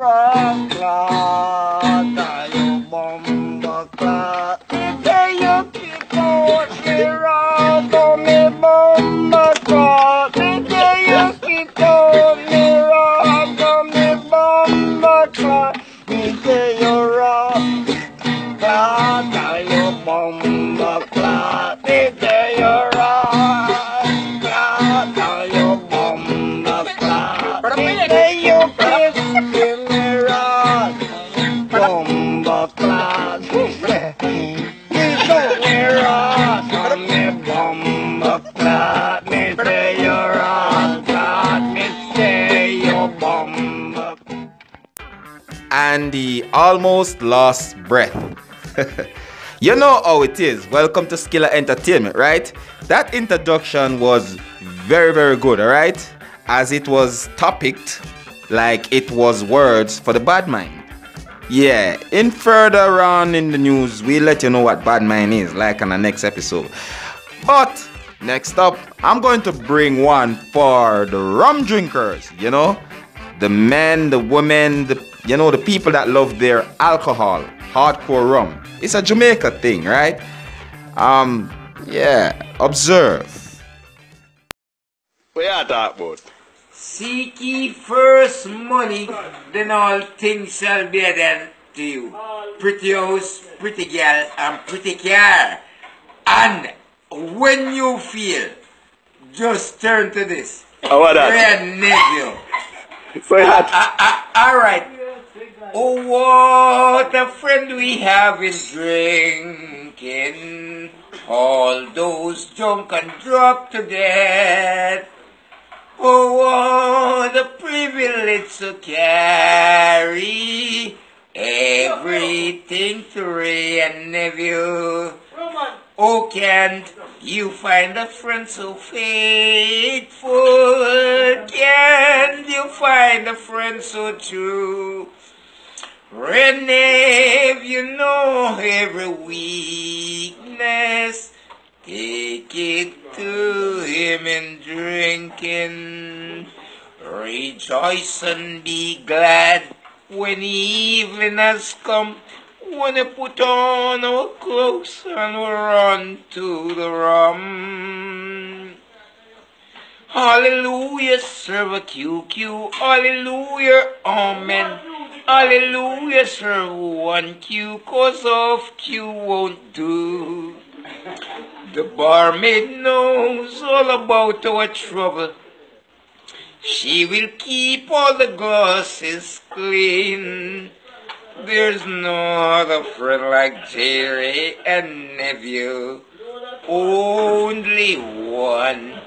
rock clot, you bomba clot. Say you kick out me rock on me bomba clot. Say you kick out me rock on me bomba clot. Say you rock clot, you bomba clot. Say you rock clot, you bomba clot. Say you kiss me rock bomba clot. Me rock on me bomba clot. Me say you rock clot. Me say you bomba. And he almost lost breath. You know how it is. Welcome to Skilla Entertainment, right? That introduction was very, very good, alright? As it was topicked like it was words for the bad mind. Yeah, in further on in the news, we'll let you know what bad mind is, like on the next episode. But next up, I'm going to bring one for the rum drinkers, you know? The men, the women, the people that love their alcohol, hardcore rum. It's a Jamaica thing, right? Yeah, observe. What you talk about? Seek ye first money, then all things shall be added to you. Pretty house, pretty girl, and pretty car. And when you feel, just turn to this. Oh, what that? Red nephew. So that. Alright. Oh, what a friend we have in drinking. All those drunk and drop to death. Oh, what a privilege to carry everything to Ray and nephew. Oh, can't you find a friend so faithful? Can't you find a friend so true? Renee, you know every weakness. Take it to him in drinking. Rejoice and be glad when evening has come. When we put on our clothes and we run to the rum. Hallelujah, serve a QQ. Hallelujah, amen. Hallelujah, serve one Q, cause of Q won't do. The barmaid knows all about our trouble. She will keep all the glasses clean. There's no other friend like Jerry and nephew. Only one,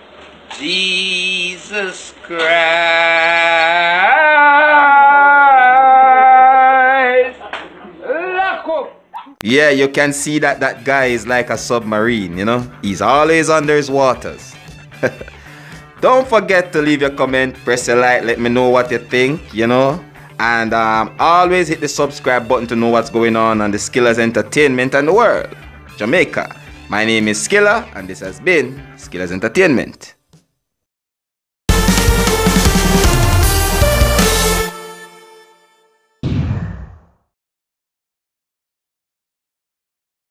Jesus Christ. Lock up. Yeah, you can see that guy is like a submarine, you know? He's always under his waters. Don't forget to leave your comment, press a like, let me know what you think, you know? And always hit the subscribe button to know what's going on the Skilla's Entertainment and the world, Jamaica. My name is Skilla, and this has been Skilla's Entertainment.